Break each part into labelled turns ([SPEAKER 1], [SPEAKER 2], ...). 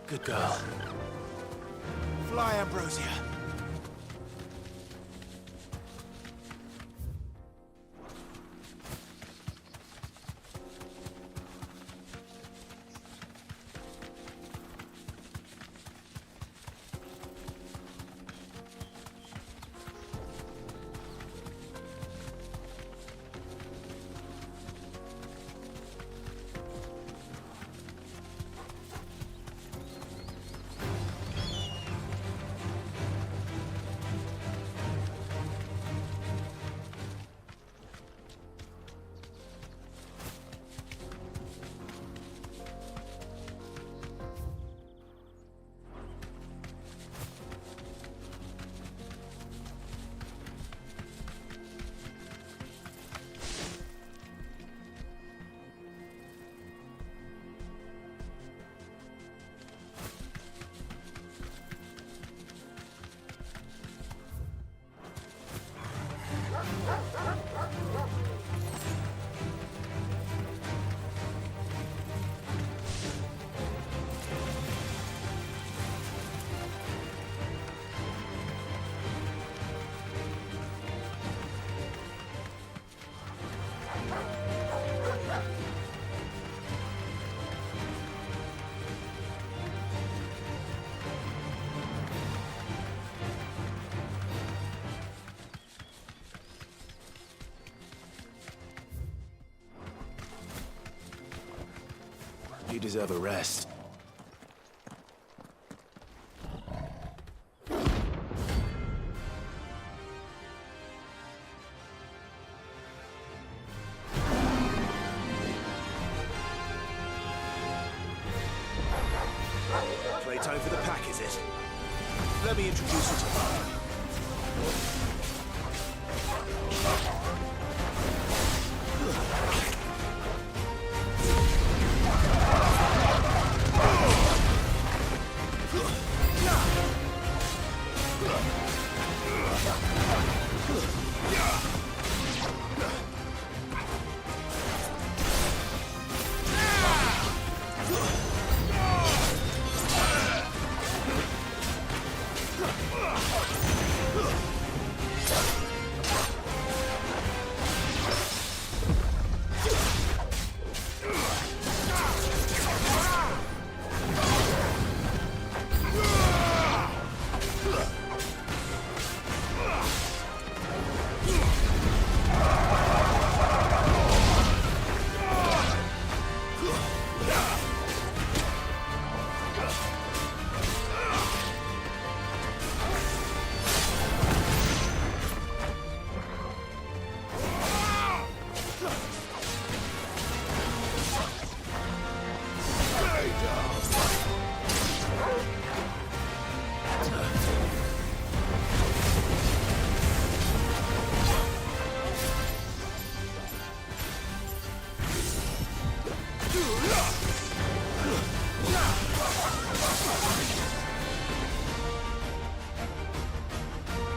[SPEAKER 1] Good girl. Fly, Ambrosia. You deserve a rest. Playtime for the pack, is it? Let me introduce you to mine.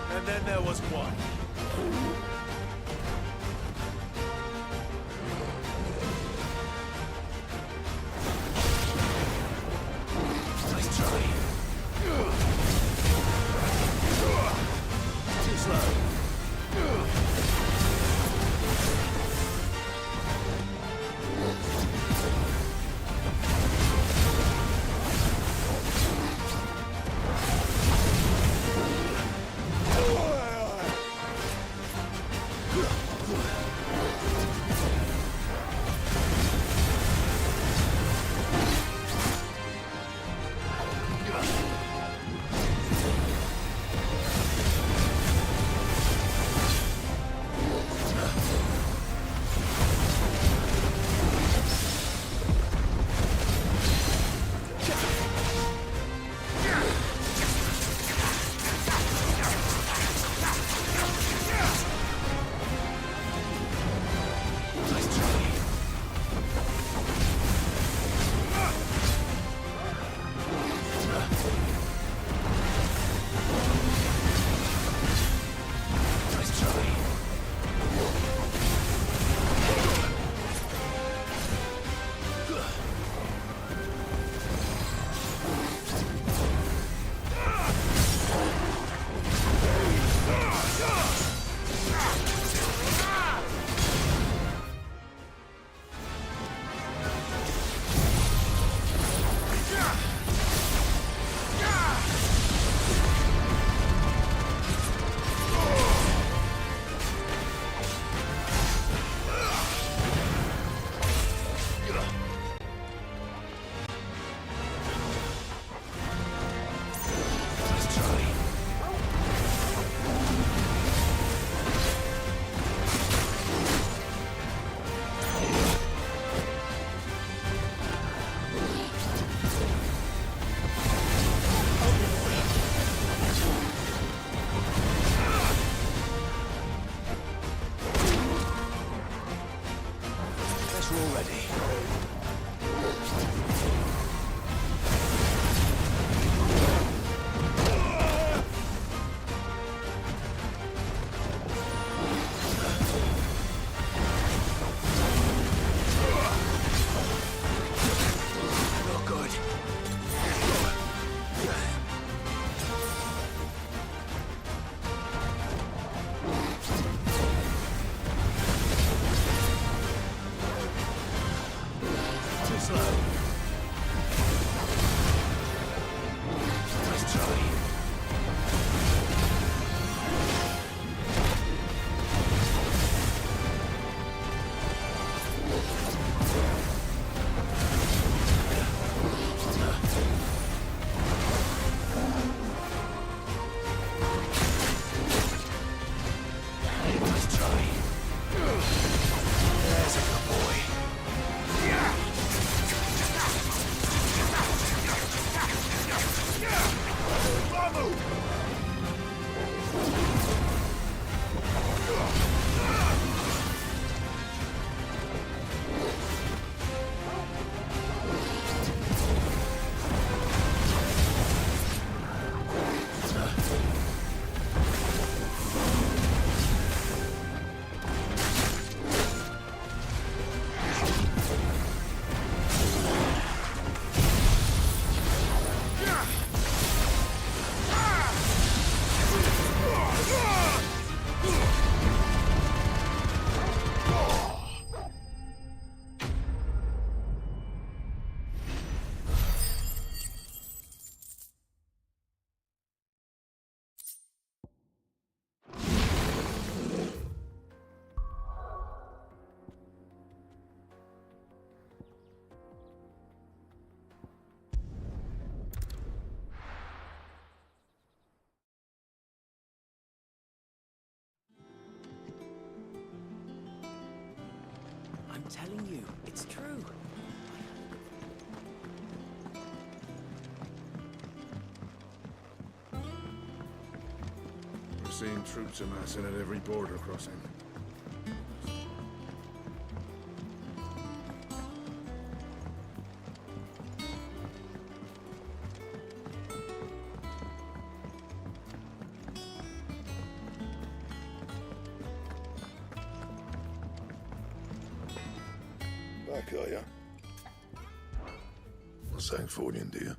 [SPEAKER 1] And then there was one. Nice try. Too slow. telling you, it's true.
[SPEAKER 2] We're seeing troops amassing at every border crossing. Back, are ya? Well, Sancfordian, do you?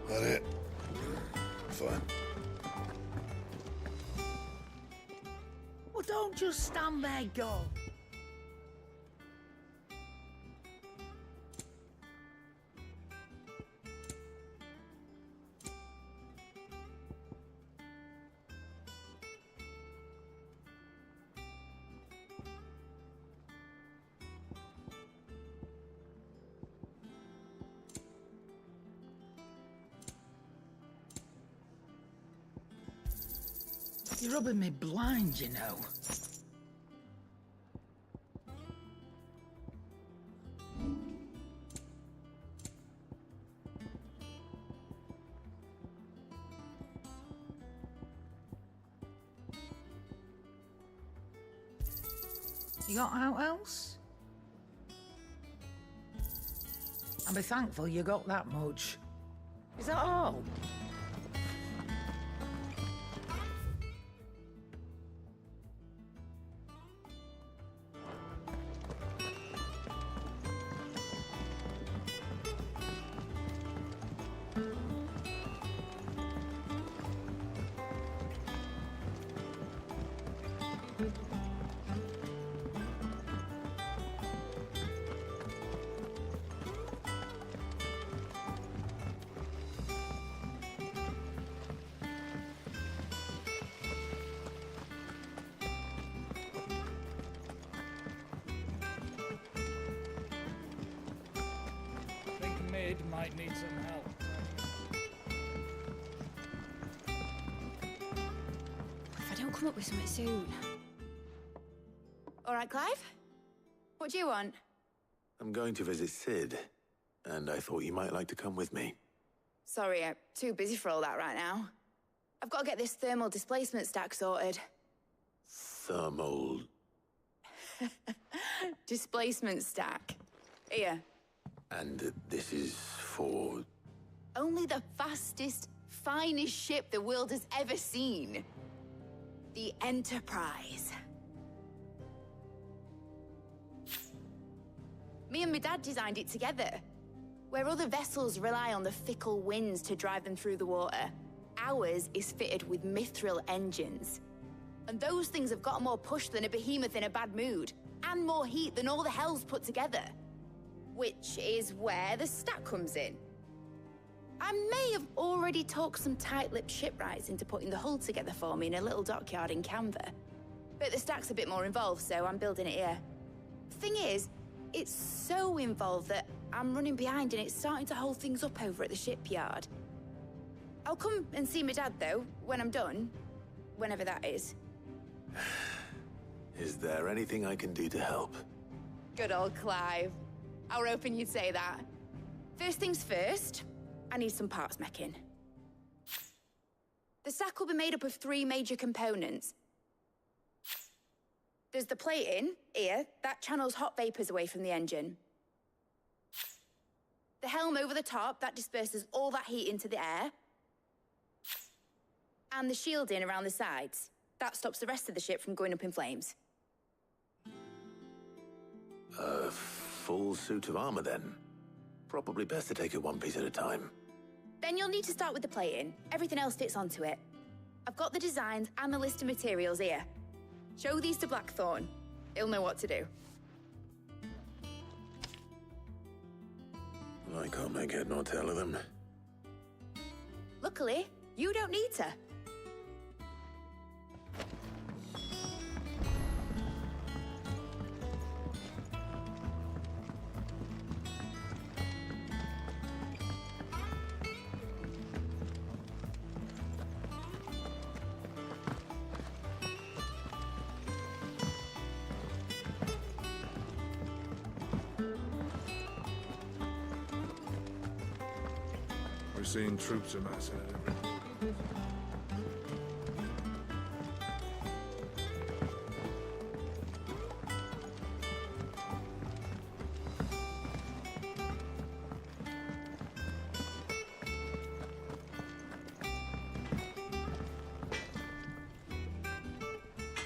[SPEAKER 2] That it? Fine.
[SPEAKER 3] Well, don't just stand there, go. You're rubbing me blind, you know. You got out else? I'll be thankful you got that much. Is that all?
[SPEAKER 4] Mid might need some help.
[SPEAKER 5] If I don't come up with something soon. All right, Clive? What do you want?
[SPEAKER 6] I'm going to visit Sid, and I thought you might like to come with me.
[SPEAKER 5] Sorry, I'm too busy for all that right now. I've got to get this thermal displacement stack sorted.
[SPEAKER 6] Thermal...
[SPEAKER 5] Displacement stack. Here.
[SPEAKER 6] And this is for...
[SPEAKER 5] Only the fastest, finest ship the world has ever seen. The Enterprise. Me and my dad designed it together. Where other vessels rely on the fickle winds to drive them through the water, ours is fitted with mithril engines. And those things have got more push than a behemoth in a bad mood, and more heat than all the hells put together. Which is where the stack comes in. I may have already talked some tight-lipped shipwrights into putting the hull together for me in a little dockyard in Canva. But the stack's a bit more involved, so I'm building it here. Thing is, it's so involved that I'm running behind and it's starting to hold things up over at the shipyard. I'll come and see my dad, though, when I'm done. Whenever that is.
[SPEAKER 6] Is there anything I can do to help?
[SPEAKER 5] Good old Clive. I were hoping you'd say that. First things first, I need some parts meching. The stack will be made up of 3 major components. There's the plating, here, that channels hot vapors away from the engine. The helm over the top, that disperses all that heat into the air. And the shielding around the sides. That stops the rest of the ship from going up in flames.
[SPEAKER 6] Full suit of armor, then? Probably best to take it one piece at a time.
[SPEAKER 5] Then you'll need to start with the plating. Everything else fits onto it. I've got the designs and the list of materials here. Show these to Blackthorn. He'll know what to do.
[SPEAKER 6] I can't make head nor tail of them.
[SPEAKER 5] Luckily, you don't need to.
[SPEAKER 2] We're seeing troops amassing at every...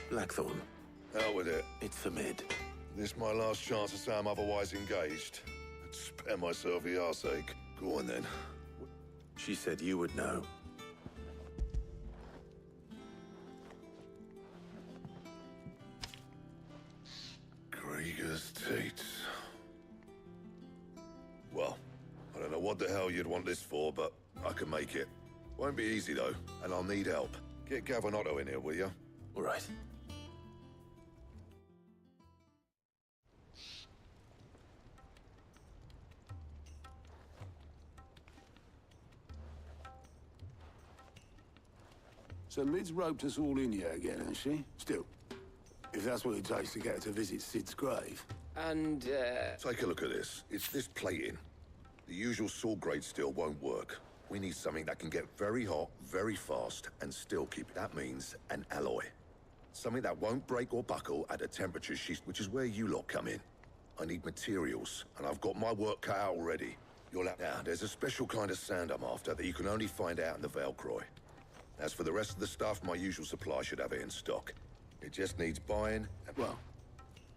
[SPEAKER 6] Blackthorn,
[SPEAKER 2] Hell with it.
[SPEAKER 6] it's for mid.
[SPEAKER 2] This my last chance to say I'm otherwise engaged. I'd spare myself the arseache. Go on then.
[SPEAKER 6] She said you would know.
[SPEAKER 2] Krieger's teats. Well, I don't know what the hell you'd want this for, but I can make it. Won't be easy though, and I'll need help. Get Gavin Otto in here, will you?
[SPEAKER 6] All right.
[SPEAKER 7] So Mid's roped us all in here again, hasn't she? Still, if that's what it takes to get her to visit Sid's grave.
[SPEAKER 4] And,
[SPEAKER 2] Take a look at this. It's this plating. The usual sword grade steel won't work. We need something that can get very hot, very fast, and still keep it. That means an alloy. Something that won't break or buckle at a temperature which is where you lot come in. I need materials, and I've got my work cut out already. Now, there's a special kind of sand I'm after that you can only find out in the Velcroy. As for the rest of the stuff, my usual supply should have it in stock. It just needs buying.
[SPEAKER 7] Well,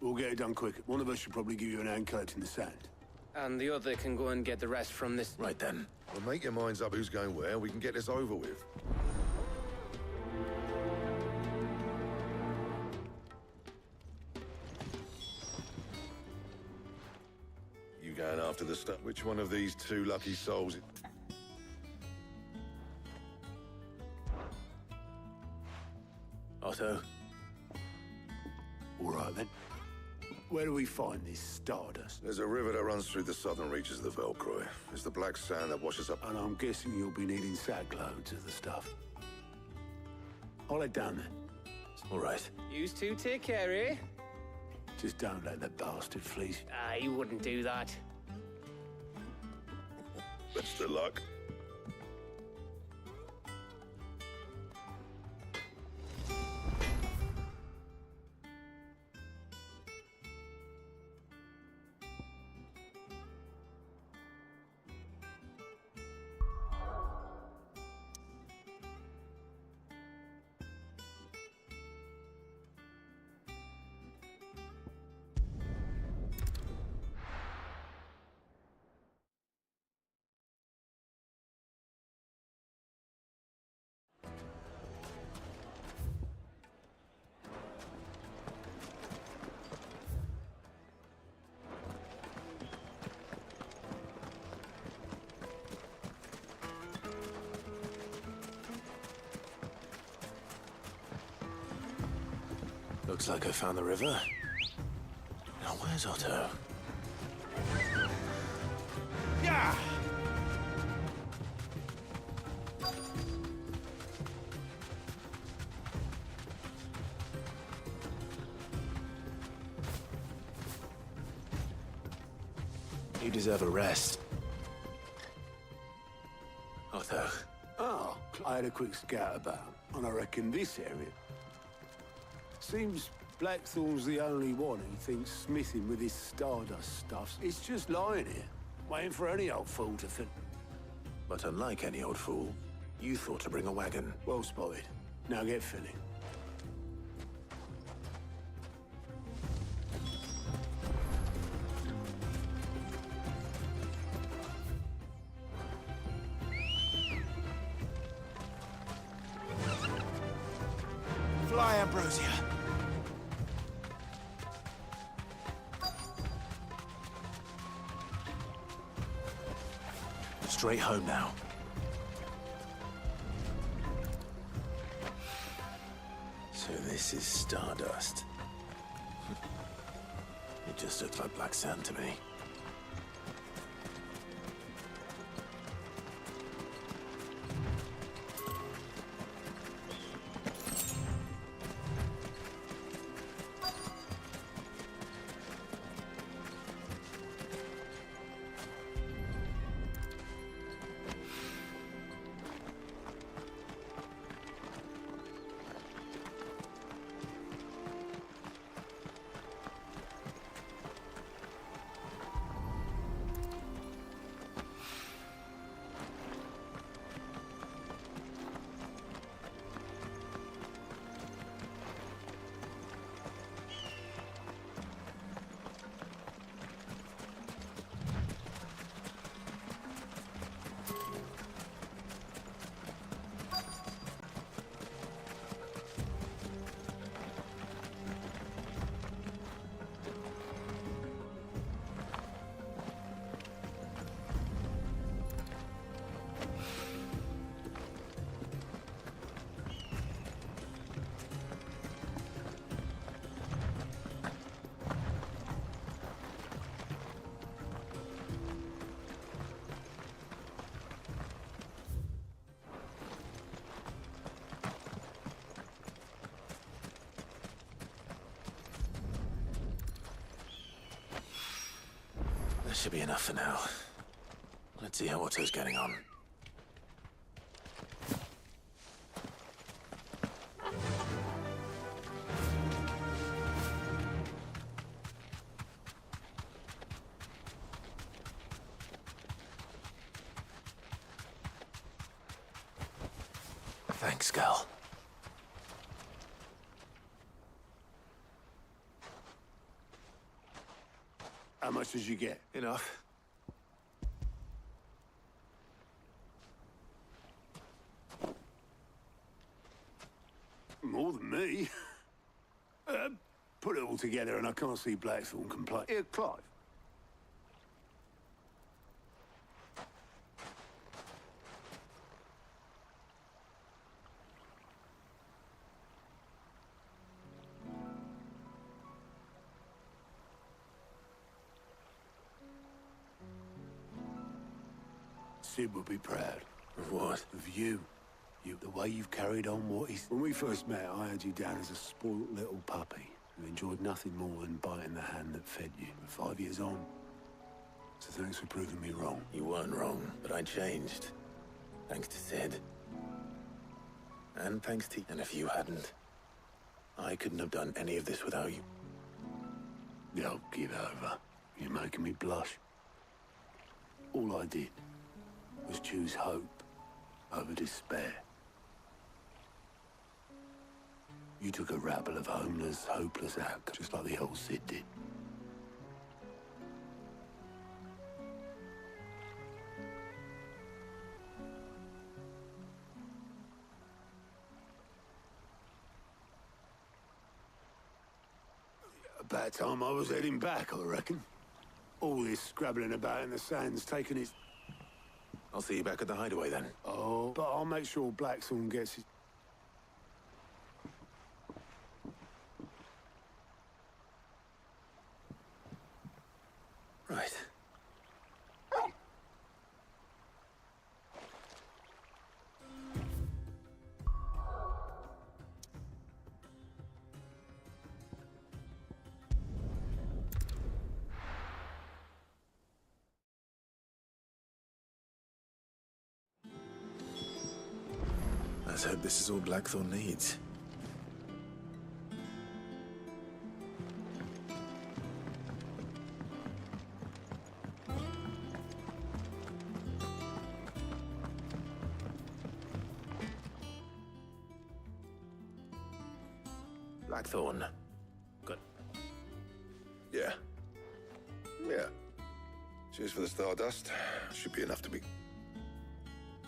[SPEAKER 7] we'll get it done quick. One of us should probably give you an hand collecting the sand.
[SPEAKER 4] and the other can go and get the rest from this.
[SPEAKER 6] Right then.
[SPEAKER 2] Well, make your minds up who's going where, and we can get this over with. You going after the stuff? Which one of these two lucky souls?
[SPEAKER 6] Otto,
[SPEAKER 7] All right, then. Where do we find this stardust?
[SPEAKER 2] There's a river that runs through the southern reaches of the Velcroy. It's the black sand that washes up.
[SPEAKER 7] And I'm guessing you'll be needing sack loads of the stuff. I'll head down then.
[SPEAKER 6] all right.
[SPEAKER 4] You two take care, eh?
[SPEAKER 7] Just don't let that bastard fleece.
[SPEAKER 4] He wouldn't do that.
[SPEAKER 2] Best of luck.
[SPEAKER 6] Looks like I found the river. Now, where's Otto?
[SPEAKER 1] Yeah!
[SPEAKER 6] You deserve a rest. Otto.
[SPEAKER 7] Oh, I had a quick scout about, and I reckon this area. Seems Blackthorn's the only one who thinks smithing with his stardust stuff. It's just lying here, waiting for any old fool to fit.
[SPEAKER 6] But unlike any old fool, you thought to bring a wagon.
[SPEAKER 7] Well spotted. Now get filling.
[SPEAKER 1] Fly, Ambrosia.
[SPEAKER 6] Straight home now. So this is stardust. It just looks like black sand to me. That should be enough for now. Let's see how Otto's getting on. Thanks, Gal.
[SPEAKER 7] How much did you get?
[SPEAKER 6] Enough.
[SPEAKER 7] More than me. Put it all together and I can't see Blackthorn complain. Here, Clive. Sid would be proud.
[SPEAKER 6] Of what?
[SPEAKER 7] Of you. The way you've carried on what he's... When we first met, I had you down as a spoilt little puppy who enjoyed nothing more than biting the hand that fed you. But 5 years on, so thanks for proving me wrong.
[SPEAKER 6] You weren't wrong, but I changed. Thanks to Sid. And thanks to... And if you hadn't, I couldn't have done any of this without you.
[SPEAKER 7] Yo, give over. You're making me blush. All I did was choose hope over despair. You took a rabble of homeless, hopeless outcasts, just like the old Sid did. About time I was heading back, I reckon. All this scrabbling about in the sand's taken its...
[SPEAKER 6] I'll see you back at the hideaway then.
[SPEAKER 7] Oh, but I'll make sure Blackthorn gets his...
[SPEAKER 6] Right. Let's hope this is all Blackthorn needs. Blackthorn. Good.
[SPEAKER 2] Yeah. Yeah. Cheers for the stardust. Should be enough to be...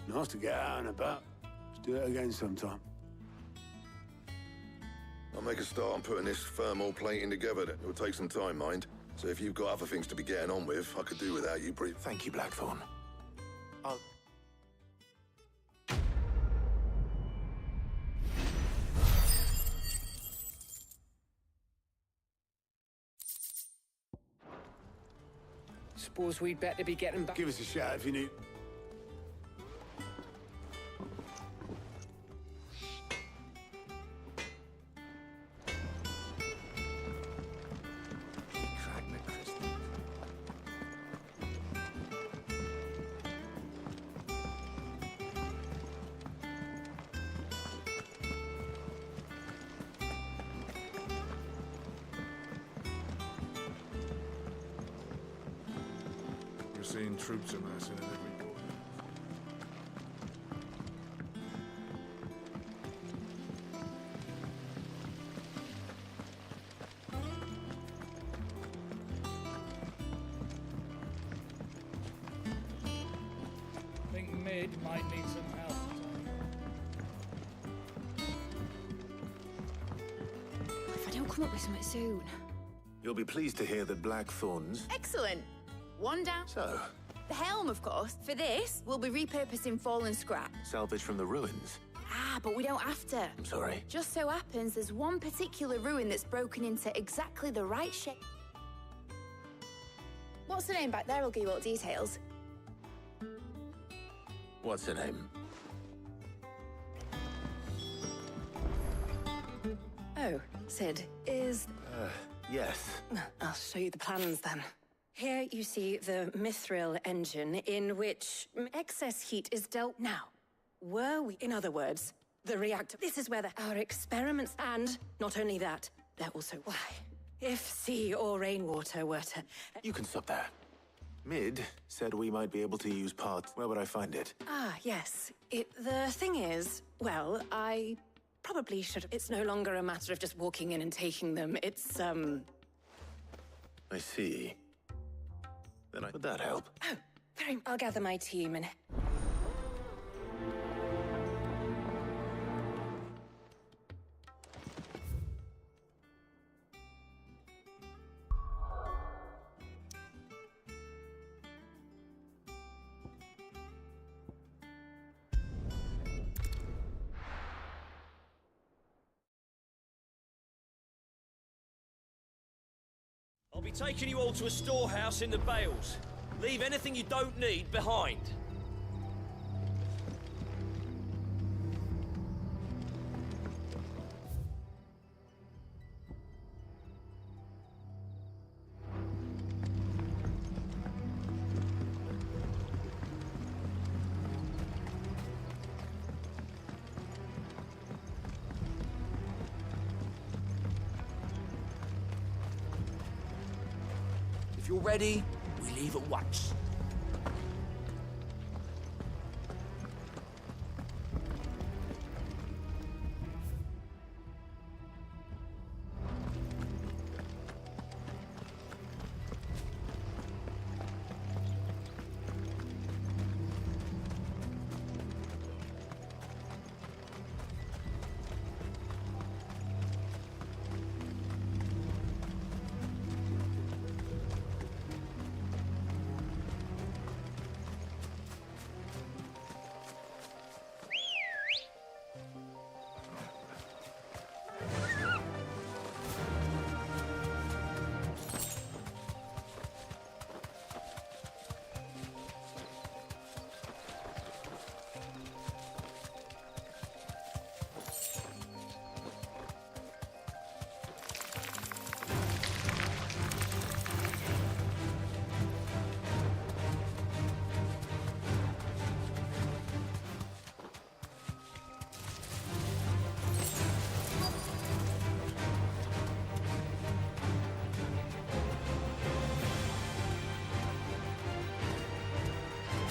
[SPEAKER 7] Nice to get out and about. Let's do it again sometime.
[SPEAKER 2] I'll make a start on putting this thermal plating together. It will take some time, mind. So if you've got other things to be getting on with, I could do without you brief.
[SPEAKER 6] Thank you, Blackthorn. I'll...
[SPEAKER 4] Suppose we'd better be getting back.
[SPEAKER 7] Give us a shout if you need...
[SPEAKER 8] We're seeing troops amassing at every corner.
[SPEAKER 9] I think Mid might need some help.
[SPEAKER 5] If I don't come up with something soon.
[SPEAKER 6] You'll be pleased to hear that Blackthorn's...
[SPEAKER 5] Excellent. One down.
[SPEAKER 6] So,
[SPEAKER 5] The helm, of course. For this, we'll be repurposing fallen scrap.
[SPEAKER 6] salvage from the ruins.
[SPEAKER 5] Ah, but we don't have to.
[SPEAKER 6] I'm sorry.
[SPEAKER 5] Just so happens there's one particular ruin that's broken into exactly the right shape. What's the name back there? I'll give you all the details.
[SPEAKER 6] What's her name?
[SPEAKER 10] Oh, Sid, is...
[SPEAKER 6] Yes.
[SPEAKER 10] I'll show you the plans then. Here you see the mithril engine in which excess heat is dealt. Now, were we, in other words, the reactor? This is where our experiments, and not only that, they're also why. If sea or rainwater were to...
[SPEAKER 6] You can stop there. Mid said we might be able to use parts. Where would I find it?
[SPEAKER 10] Ah, yes. The thing is, well, I probably should have... It's no longer a matter of just walking in and taking them. It's,
[SPEAKER 6] I see. Then would that help?
[SPEAKER 10] Oh, very... I'll gather my team and...
[SPEAKER 11] I'll be taking you all to a storehouse in the Bales. Leave anything you don't need behind.
[SPEAKER 1] If you're ready, we leave at once.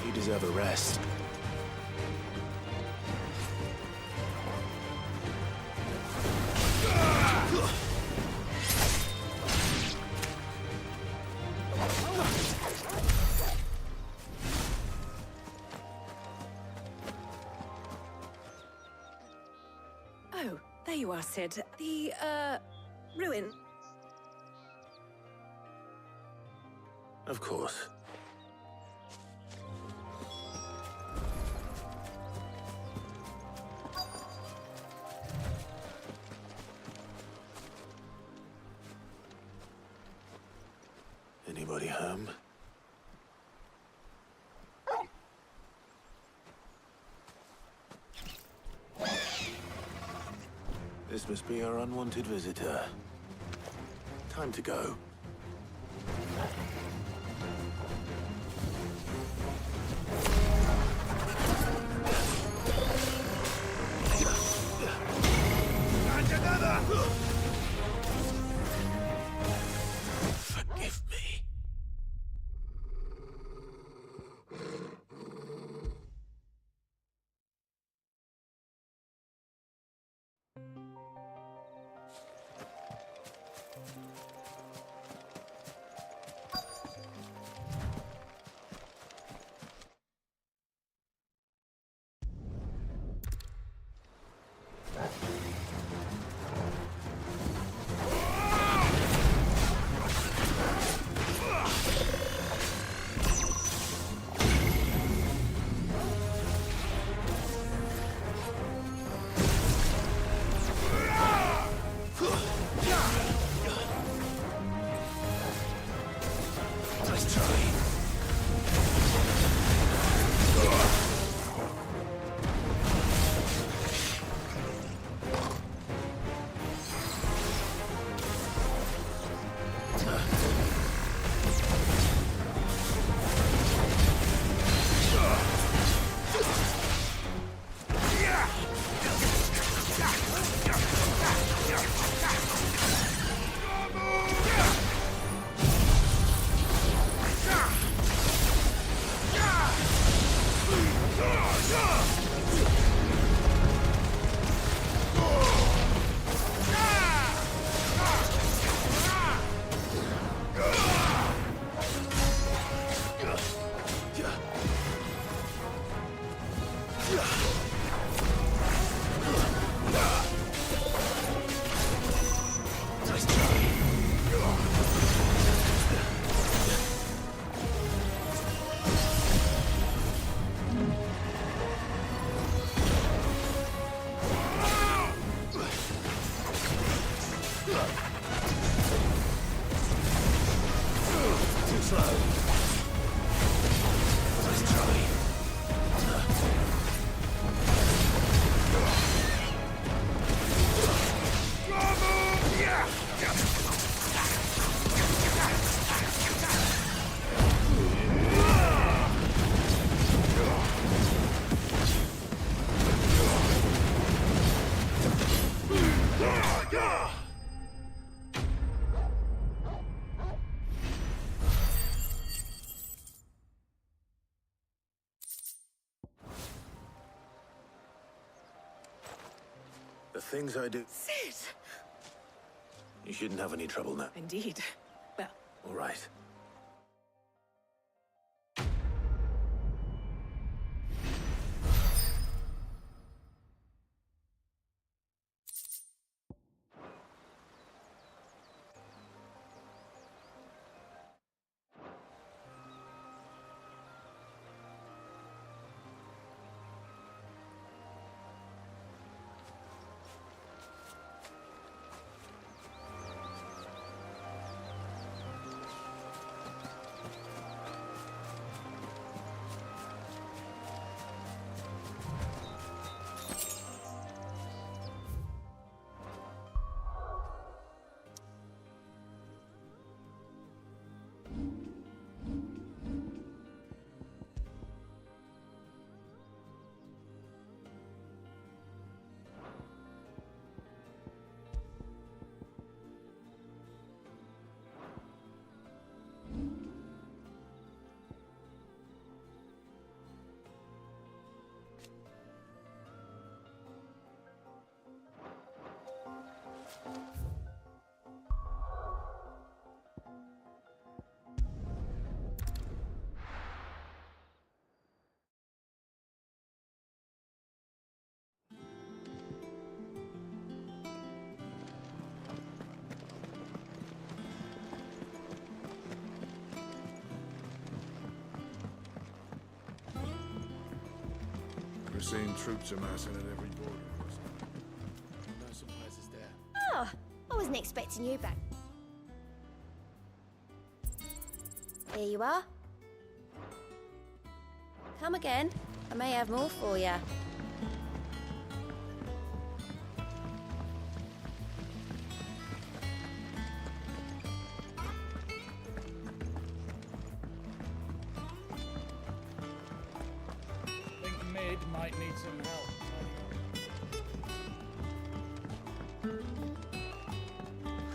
[SPEAKER 6] You deserve a rest.
[SPEAKER 10] Oh, there you are, Sid. The, ruin.
[SPEAKER 6] Of course. Anybody home? This must be our unwanted visitor. Time to go. Forgive me. The things I do...
[SPEAKER 10] Sid!
[SPEAKER 6] You shouldn't have any trouble now.
[SPEAKER 10] Indeed. Well,
[SPEAKER 6] All right.
[SPEAKER 8] We're seeing troops amassing at every border crossing.
[SPEAKER 7] No surprises there.
[SPEAKER 5] Oh, I wasn't expecting you back. Here you are. Come again. I may have more for you.
[SPEAKER 9] Think Mid might need some help.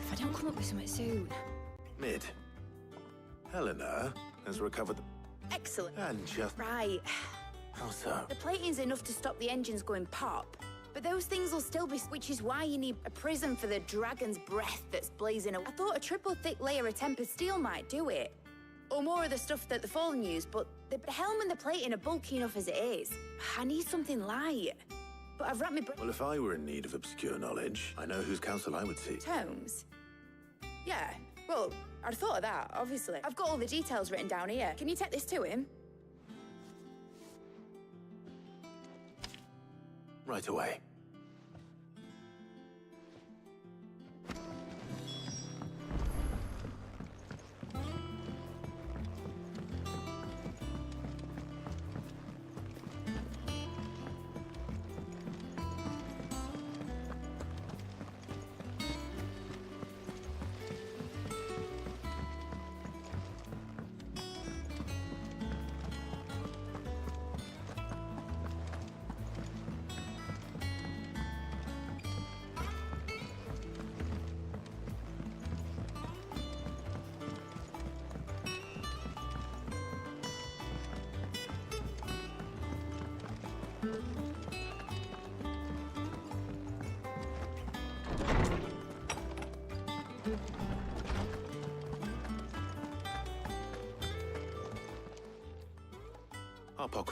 [SPEAKER 5] If I don't come up with something soon.
[SPEAKER 6] Mid. Helena has recovered the...
[SPEAKER 5] Excellent.
[SPEAKER 6] And just...
[SPEAKER 5] Right.
[SPEAKER 6] How so?
[SPEAKER 5] The plating's enough to stop the engines going pop. But those things will still be, which is why you need a prism for the dragon's breath that's blazing away. I thought a triple thick layer of tempered steel might do it. Or more of the stuff that the Fallen use, but the helm and the plating are bulky enough as it is. I need something light. But I've wrapped my
[SPEAKER 6] Well, if I were in need of obscure knowledge, I know whose counsel I would seek.
[SPEAKER 5] tomes. Yeah, well, I'd thought of that, obviously. I've got all the details written down here. Can you take this to him?
[SPEAKER 6] Right away.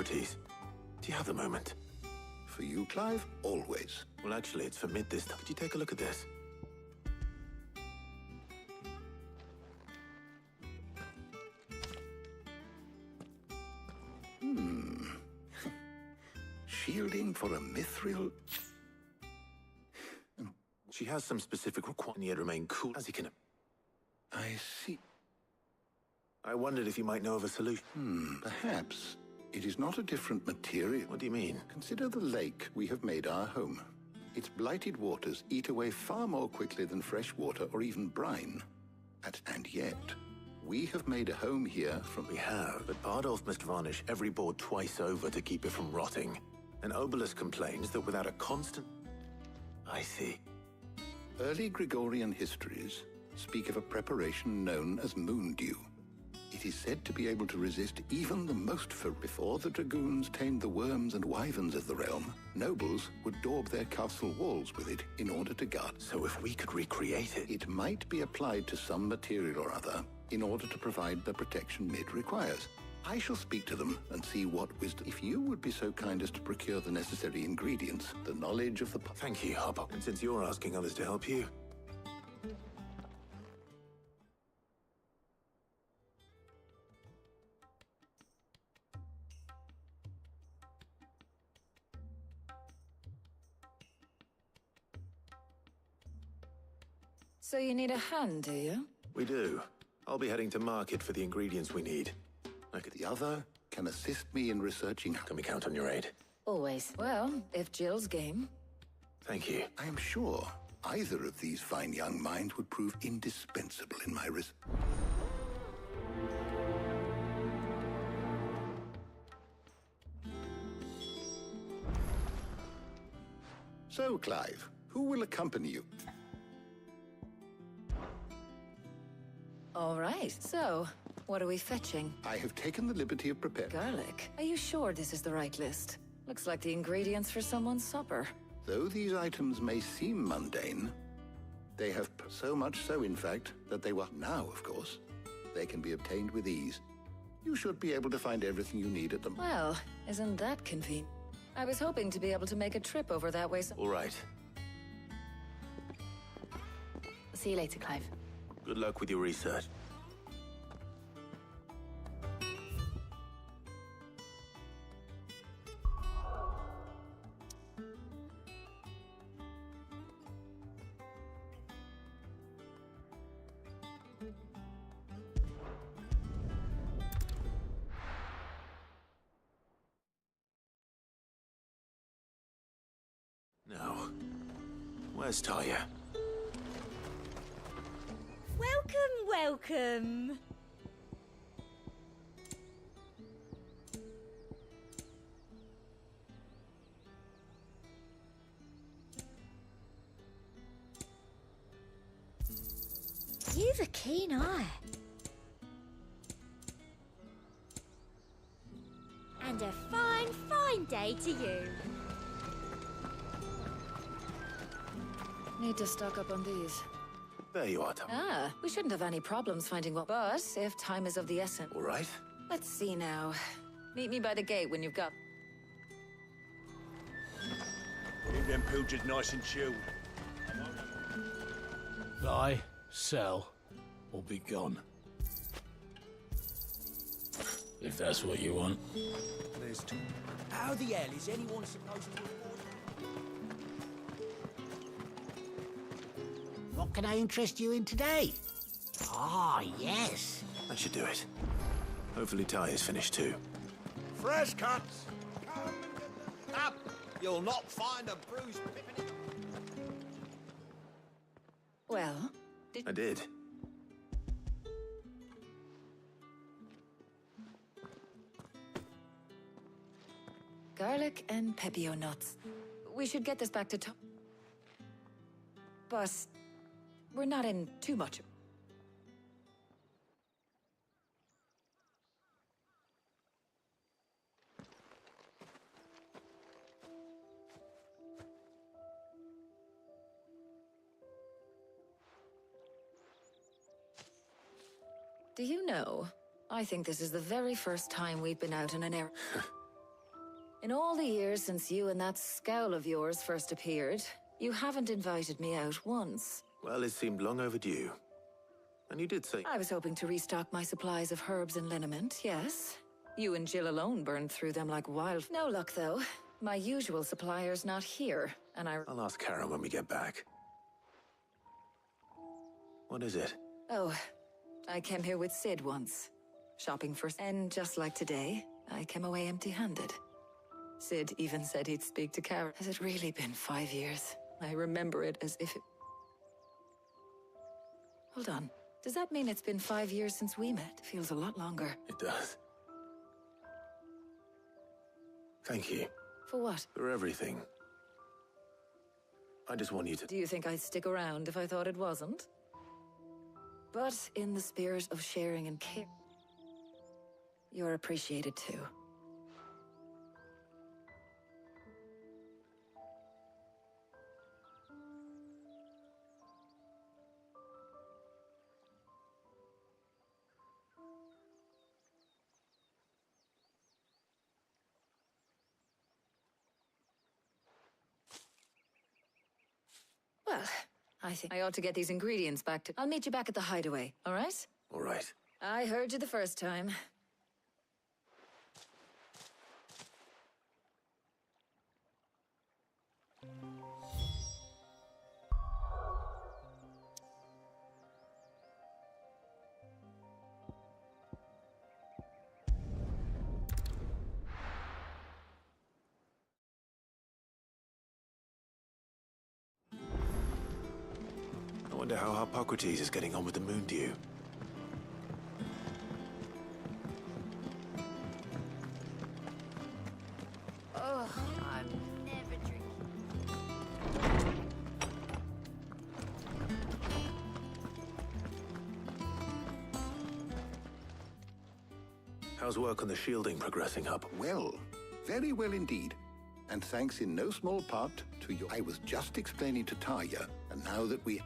[SPEAKER 6] Hippocrates, do you have a moment?
[SPEAKER 12] For you, Clive, always.
[SPEAKER 6] Well, actually, it's for mid this time. Could you take a look at this?
[SPEAKER 12] Shielding for a mithril?
[SPEAKER 6] She has some specific requirements, yet remain cool as he can.
[SPEAKER 12] I see.
[SPEAKER 6] I wondered if you might know of a solution.
[SPEAKER 12] Perhaps. It is not a different material.
[SPEAKER 6] What do you mean?
[SPEAKER 12] Consider the lake we have made our home. Its blighted waters eat away far more quickly than fresh water or even brine. And yet, we have made a home here from...
[SPEAKER 6] We have, but Bardolph must varnish every board twice over to keep it from rotting. And Obelus complains that without a constant... I see.
[SPEAKER 12] Early Gregorian histories speak of a preparation known as moondew. It is said to be able to resist even the most before the dragoons tamed the worms and wyverns of the realm. Nobles would daub their castle walls with it in order to guard.
[SPEAKER 6] So if we could recreate it...
[SPEAKER 12] It might be applied to some material or other in order to provide the protection Mid requires. I shall speak to them and see what wisdom... If you would be so kind as to procure the necessary ingredients, the knowledge of the...
[SPEAKER 6] Thank you, Hobbo. And since you're asking others to help you...
[SPEAKER 3] So you need a hand, do you?
[SPEAKER 6] We do. I'll be heading to market for the ingredients we need.
[SPEAKER 12] The other can assist me in researching...
[SPEAKER 6] Can we count on your aid?
[SPEAKER 3] Always. Well, if Jill's game.
[SPEAKER 6] Thank you.
[SPEAKER 12] I am sure either of these fine young minds would prove indispensable in my risk. So, Clive, who will accompany you?
[SPEAKER 3] All right, so, what are we fetching?
[SPEAKER 12] I have taken the liberty of preparing...
[SPEAKER 3] Garlic? Are you sure this is the right list? Looks like the ingredients for someone's supper.
[SPEAKER 12] Though these items may seem mundane, they have so much so, in fact, that they were... Now, of course, they can be obtained with ease. You should be able to find everything you need at the...
[SPEAKER 3] Well, isn't that convenient? I was hoping to be able to make a trip over that way.
[SPEAKER 6] All right.
[SPEAKER 5] See you later, Clive.
[SPEAKER 6] Good luck with your research. Now, where's Talia?
[SPEAKER 13] Welcome. You've a keen eye. And a fine day to you.
[SPEAKER 3] Need to stock up on these.
[SPEAKER 6] There you are, Tom.
[SPEAKER 3] Ah, we shouldn't have any problems finding what... But if time is of the essence...
[SPEAKER 6] All right.
[SPEAKER 3] Let's see now. Meet me by the gate when you've got...
[SPEAKER 11] Keep them pilgers nice and chilled.
[SPEAKER 9] Buy, sell, or be gone. If that's what you want.
[SPEAKER 11] How the hell is anyone supposed to afford?
[SPEAKER 14] What can I interest you in today? Ah, yes.
[SPEAKER 6] That should do it. Hopefully Talia's finished too.
[SPEAKER 11] Fresh cuts! Come and get them up! You'll not find a bruised pippin' in...
[SPEAKER 3] Well,
[SPEAKER 6] I did.
[SPEAKER 3] Garlic and pepio nuts. We should get this back to Tom. But we're not in too much. Do you know, I think this is the very first time we've been out in an area.
[SPEAKER 15] In all the years since you and that scowl of yours first appeared, you haven't invited me out once.
[SPEAKER 6] Well, it seemed long overdue. And you did say...
[SPEAKER 15] I was hoping to restock my supplies of herbs and liniment, yes. You and Jill alone burned through them like wild... No luck, though. My usual supplier's not here, and
[SPEAKER 6] I'll ask Karen when we get back. What is it?
[SPEAKER 15] Oh, I came here with Sid once. Shopping for... And just like today, I came away empty-handed. Sid even said he'd speak to Karen. Has it really been 5 years? I remember it as if it... Hold on. Does that mean it's been 5 years since we met? Feels a lot longer.
[SPEAKER 6] It does. Thank you.
[SPEAKER 15] For what?
[SPEAKER 6] For everything. I just want you to...
[SPEAKER 15] Do you think I'd stick around if I thought it wasn't? But in the spirit of sharing and care, you're appreciated too. Well, I think I ought to get these ingredients back to... I'll meet you back at the hideaway, all right?
[SPEAKER 6] All right.
[SPEAKER 15] I heard you the first time.
[SPEAKER 6] I wonder how Hippocrates is getting on with the moon dew.
[SPEAKER 13] Oh, I'm never drinking.
[SPEAKER 6] How's work on the shielding progressing up?
[SPEAKER 12] Well, very well indeed. And thanks in no small part to your... I was just explaining to Taya, and now that we...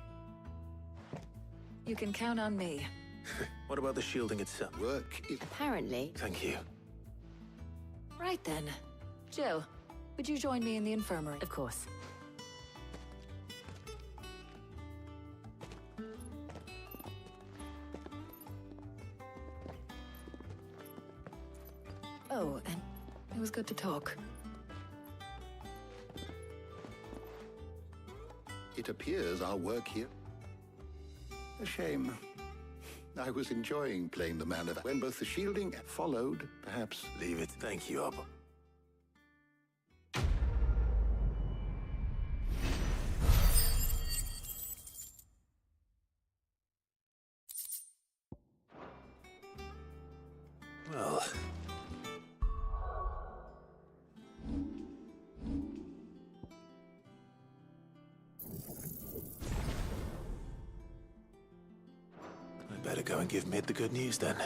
[SPEAKER 15] You can count on me.
[SPEAKER 6] What about the shielding itself?
[SPEAKER 12] Work is...
[SPEAKER 13] Apparently.
[SPEAKER 6] Thank you.
[SPEAKER 15] Right then. Jill, would you join me in the infirmary?
[SPEAKER 13] Of course.
[SPEAKER 15] Oh, and it was good to talk.
[SPEAKER 12] It appears our work here... A shame. I was enjoying playing the man of... When both the shielding followed, perhaps...
[SPEAKER 6] Leave it. Thank you, Abba. Well... Better go and give Mid the good news then.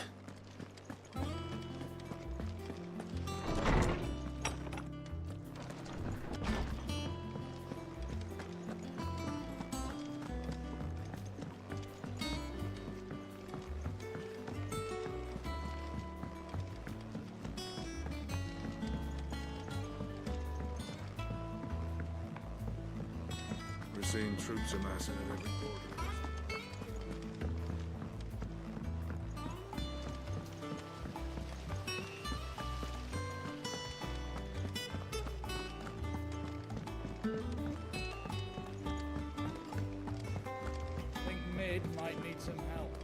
[SPEAKER 8] We're seeing troops amassing at every border.
[SPEAKER 9] I think Mid might need some help.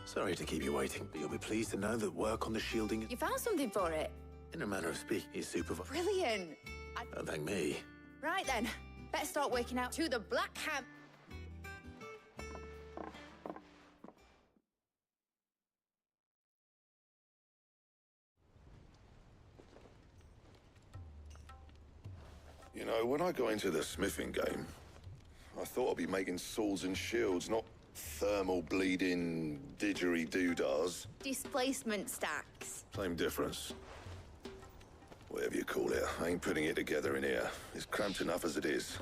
[SPEAKER 6] Sorry to keep you waiting, but you'll be pleased to know that work on the shielding...
[SPEAKER 5] You found something for it?
[SPEAKER 6] In a manner of speaking, is supervised.
[SPEAKER 5] Brilliant.
[SPEAKER 6] Don't thank me.
[SPEAKER 5] Right then, better start working out to the Black Ham.
[SPEAKER 2] You know, when I got into the smithing game, I thought I'd be making swords and shields, not thermal bleeding didgeridoo-dahs.
[SPEAKER 5] Displacement stacks.
[SPEAKER 2] Same difference. Whatever you call it, I ain't putting it together in here. It's cramped enough as it is.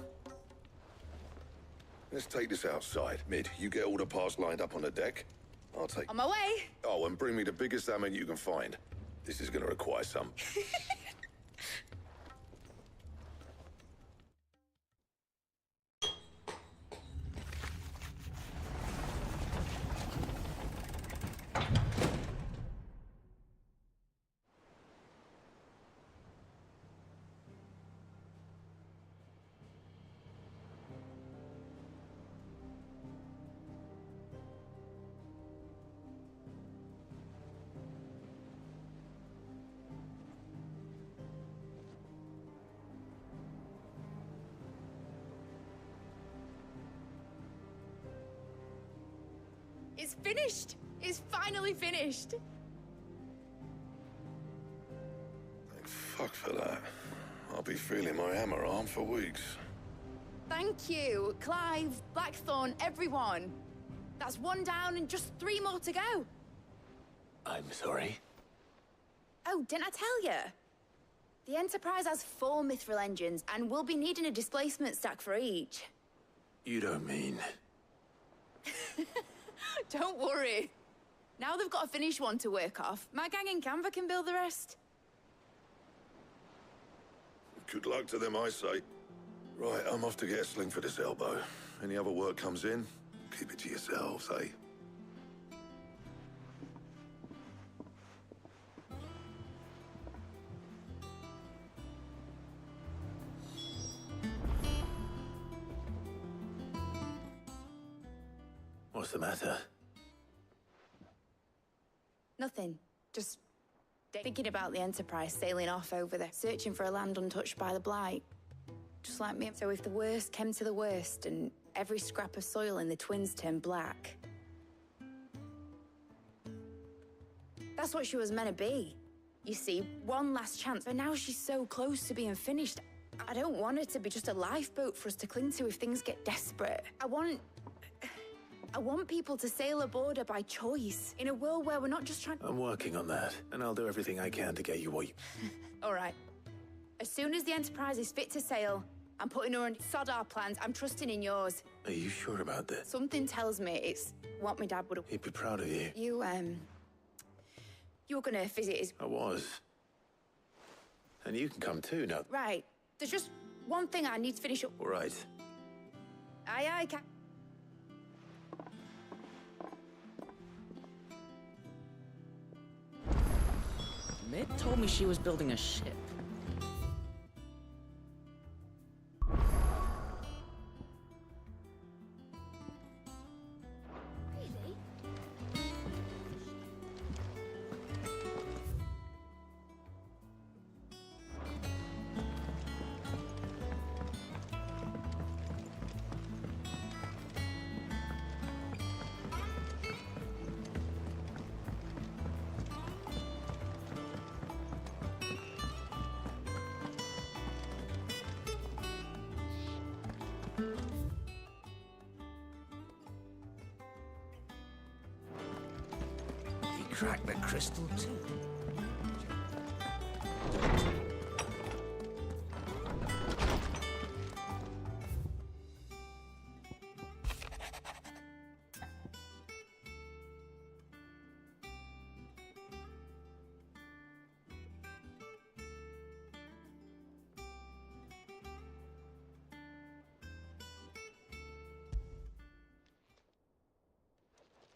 [SPEAKER 2] Let's take this outside. Mid, you get all the parts lined up on the deck. I'll take...
[SPEAKER 5] On my way.
[SPEAKER 2] Oh, and bring me the biggest salmon you can find. This is going to require some...
[SPEAKER 5] It's finished. It's finally finished.
[SPEAKER 2] Thank fuck for that. I'll be feeling my hammer arm for weeks.
[SPEAKER 5] Thank you, Clive, Blackthorn, everyone. That's one down and just 3 more to go.
[SPEAKER 6] I'm sorry.
[SPEAKER 5] Oh, didn't I tell you? The Enterprise has 4 mithril engines, and we'll be needing a displacement stack for each.
[SPEAKER 6] You don't mean...
[SPEAKER 5] Don't worry. Now they've got a finished one to work off. My gang in Canva can build the rest.
[SPEAKER 2] Good luck to them, I say. Right, I'm off to get a sling for this elbow. Any other work comes in, keep it to yourselves, eh?
[SPEAKER 6] What's the matter?
[SPEAKER 5] Nothing. Just thinking about the Enterprise sailing off over there, searching for a land untouched by the Blight. Just like me. So if the worst came to the worst and every scrap of soil in the Twins turned black... That's what she was meant to be. You see, one last chance, but now she's so close to being finished. I don't want her to be just a lifeboat for us to cling to if things get desperate. I want people to sail aboard her by choice, in a world where we're not just trying...
[SPEAKER 6] I'm working on that, and I'll do everything I can to get you what you...
[SPEAKER 5] All right. As soon as the Enterprise is fit to sail, I'm putting her on sod our plans. I'm trusting in yours.
[SPEAKER 6] Are you sure about this?
[SPEAKER 5] Something tells me it's what my dad would have...
[SPEAKER 6] He'd be proud of you.
[SPEAKER 5] You were gonna visit his...
[SPEAKER 6] I was. And you can come too, now.
[SPEAKER 5] Right. There's just one thing I need to finish up...
[SPEAKER 6] All right.
[SPEAKER 5] Aye, Cap...
[SPEAKER 16] Mid told me she was building a ship.
[SPEAKER 13] Really?
[SPEAKER 14] He cracked the crystal too.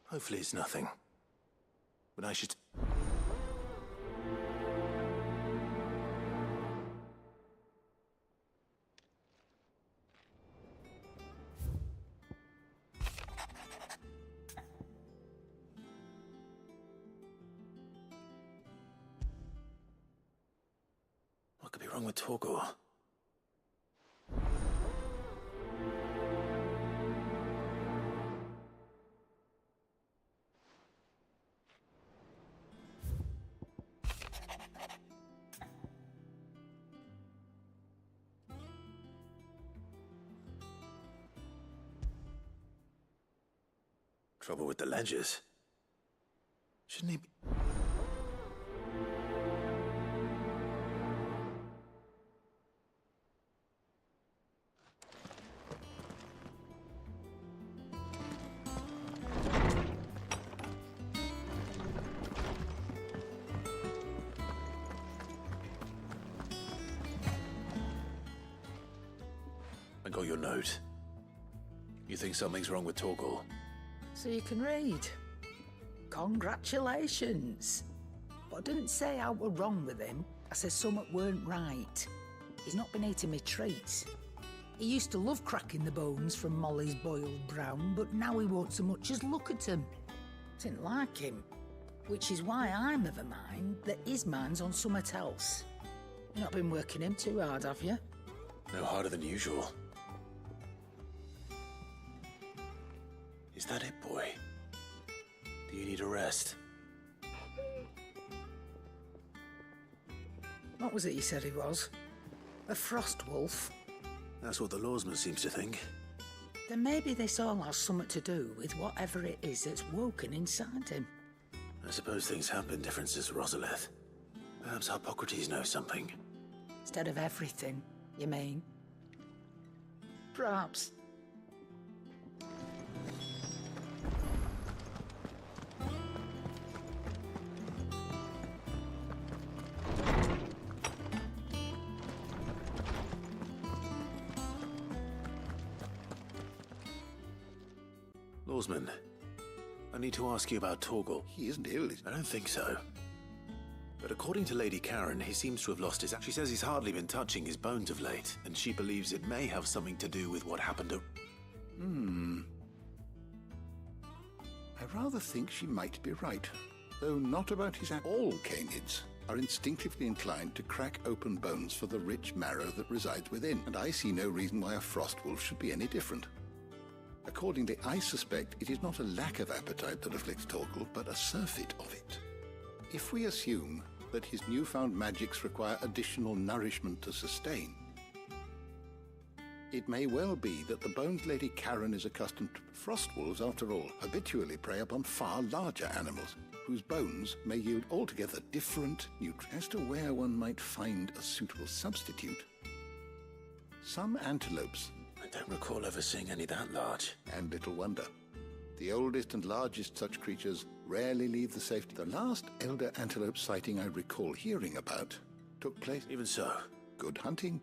[SPEAKER 6] Hopefully it's nothing. But I should... What could be wrong with Torgor? Trouble with the ledgers. Shouldn't he be... your note. You think something's wrong with Torgal?
[SPEAKER 3] So you can read. Congratulations. But I didn't say I were wrong with him. I said something weren't right. He's not been eating me treats. He used to love cracking the bones from Molly's boiled brown, but now he won't so much as look at them. Didn't like him. Which is why I'm of a mind that his mind's on something else. You've not been working him too hard, have you?
[SPEAKER 6] No harder than usual. Is that it, boy? Do you need a rest?
[SPEAKER 3] What was it you said he was? A frost wolf?
[SPEAKER 6] That's what the lawsman seems to think.
[SPEAKER 3] Then maybe this all has something to do with whatever it is that's woken inside him.
[SPEAKER 6] I suppose things have been different since Rosalith. Perhaps Hippocrates knows something.
[SPEAKER 3] Instead of everything, you mean? Perhaps.
[SPEAKER 6] Lawsman, I need to ask you about Torgal.
[SPEAKER 12] He isn't ill,
[SPEAKER 6] I don't think so. But according to Lady Karen, he seems to have lost his... She says he's hardly been touching his bones of late, and she believes it may have something to do with what happened to...
[SPEAKER 12] I rather think she might be right. Though not about his... All canids are instinctively inclined to crack open bones for the rich marrow that resides within, and I see no reason why a frost wolf should be any different. Accordingly, I suspect it is not a lack of appetite that afflicts Torgal, but a surfeit of it. If we assume that his newfound magics require additional nourishment to sustain, it may well be that the bones Lady Karen is accustomed to. Frost wolves, after all, habitually prey upon far larger animals, whose bones may yield altogether different nutrients. As to where one might find a suitable substitute, some antelopes...
[SPEAKER 6] I don't recall ever seeing any that large.
[SPEAKER 12] And little wonder. The oldest and largest such creatures rarely leave the safety. The last elder antelope sighting I recall hearing about took place...
[SPEAKER 6] Even so.
[SPEAKER 12] Good hunting.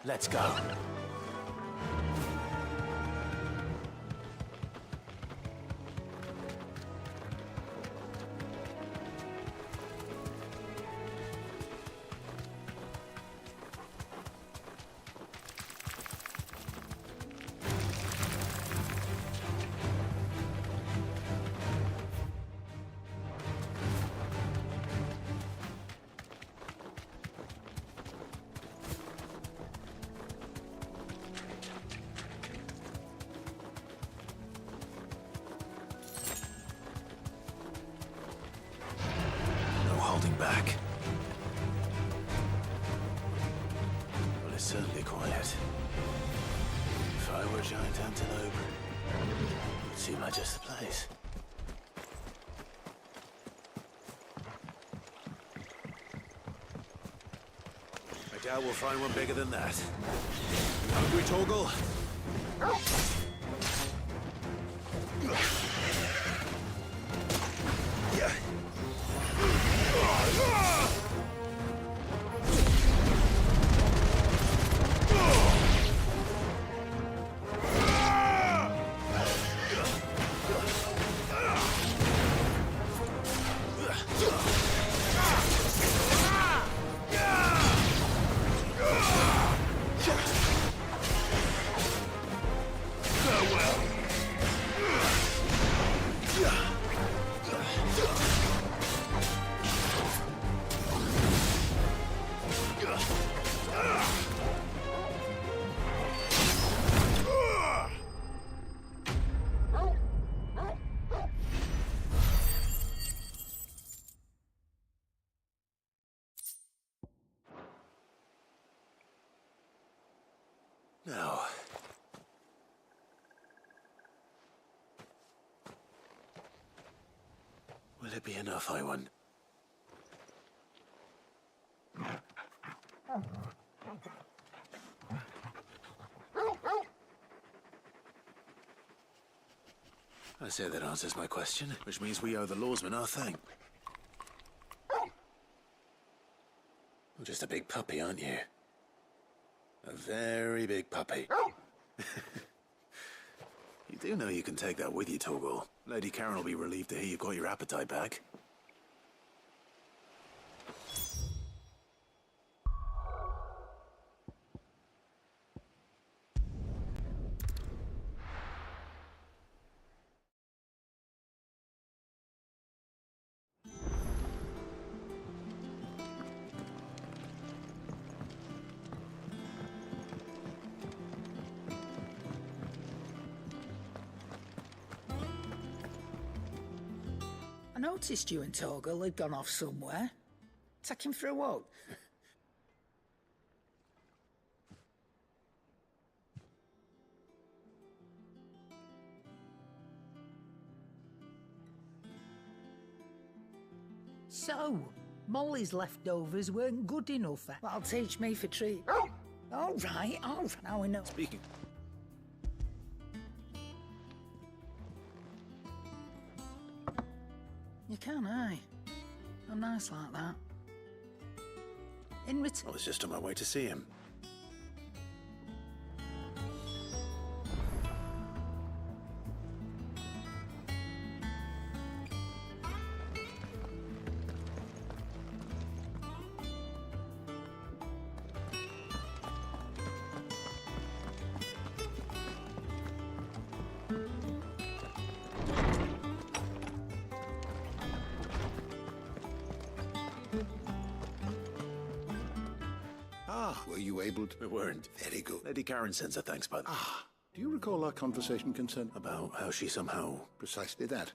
[SPEAKER 6] Let's go. Back. Well, it's certainly quiet. If I were a giant antelope, it would seem like just the place. I doubt we'll find one bigger than that. You hungry, Torgal? Now, will it be enough, I wonder? I say that answers my question, which means we owe the lawsman our thing. You're just a big puppy, aren't you? A very big puppy. You do know you can take that with you, Torgal. Lady Karen will be relieved to hear you've got your appetite back.
[SPEAKER 3] I noticed you and Torgal had gone off somewhere. Take him for a walk. So, Molly's leftovers weren't good enough. That'll teach me for treat. All right, now we know.
[SPEAKER 6] Speaking.
[SPEAKER 3] You can, aye. I'm nice like that. In return...
[SPEAKER 6] I was just on my way to see him.
[SPEAKER 12] Were you able to?
[SPEAKER 6] We weren't.
[SPEAKER 12] Very good.
[SPEAKER 6] Lady Karen sends her thanks, by the way.
[SPEAKER 12] Do you recall our conversation concerned?
[SPEAKER 6] About how she somehow...
[SPEAKER 12] Precisely that.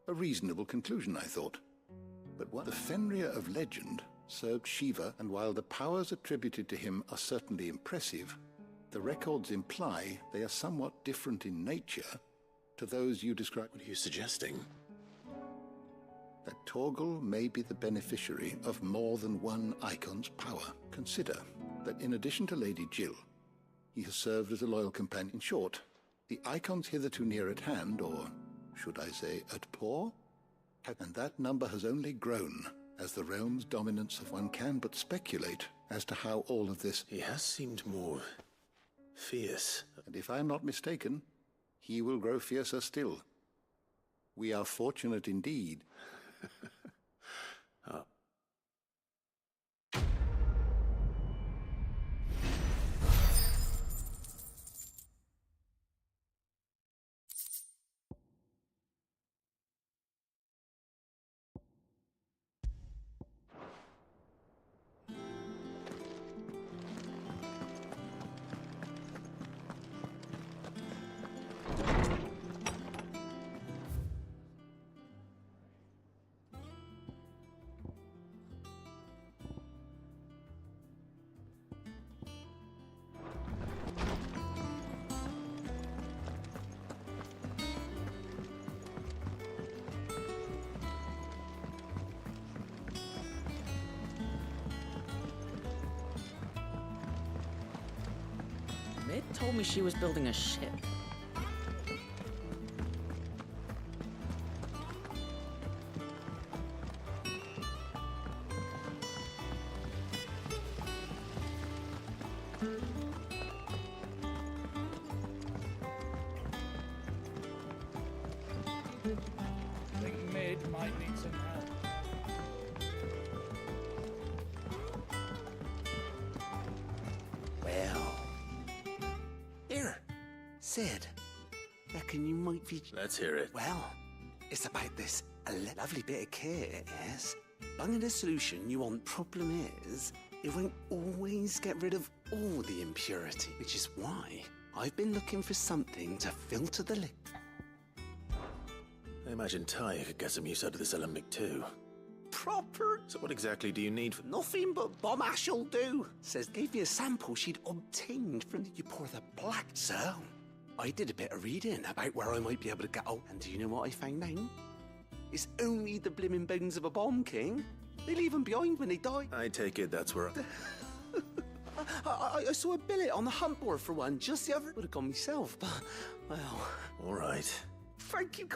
[SPEAKER 12] A reasonable conclusion, I thought. But what the Fenrir of legend served Shiva, and while the powers attributed to him are certainly impressive, the records imply they are somewhat different in nature to those you describe.
[SPEAKER 6] What are you suggesting?
[SPEAKER 12] That Torgal may be the beneficiary of more than one icon's power. Consider that in addition to Lady Jill, he has served as a loyal companion. In short, the icons hitherto near at hand, or should I say at paw, and that number has only grown as the realm's dominance of one can but speculate as to how all of this...
[SPEAKER 6] He has seemed more fierce.
[SPEAKER 12] And if I'm not mistaken, he will grow fiercer still. We are fortunate indeed.
[SPEAKER 16] Mid told me she was building a ship.
[SPEAKER 9] I think Mid might need some help.
[SPEAKER 17] Well. Here, Sid. Reckon you might be...
[SPEAKER 6] Let's hear it.
[SPEAKER 17] Well, it's about this lovely bit of kit, yes? Bunging the solution you want. Problem is, it won't always get rid of all the impurity, which is why I've been looking for something to filter the liquid.
[SPEAKER 6] I imagine Ty could get some use out of this alembic too.
[SPEAKER 17] Proper.
[SPEAKER 6] So what exactly do you need for...
[SPEAKER 17] Nothing but bomb ash'll do. Says gave me a sample she'd obtained from the... You pour the black. So, I did a bit of reading about where I might be able to get out. And do you know what I found out? It's only the blimmin' bones of a bomb king. They leave them behind when they die.
[SPEAKER 6] I take it that's where...
[SPEAKER 17] I saw a billet on the hunt board for one just the other... Would have gone myself, but, well...
[SPEAKER 6] All right.
[SPEAKER 17] Thank you.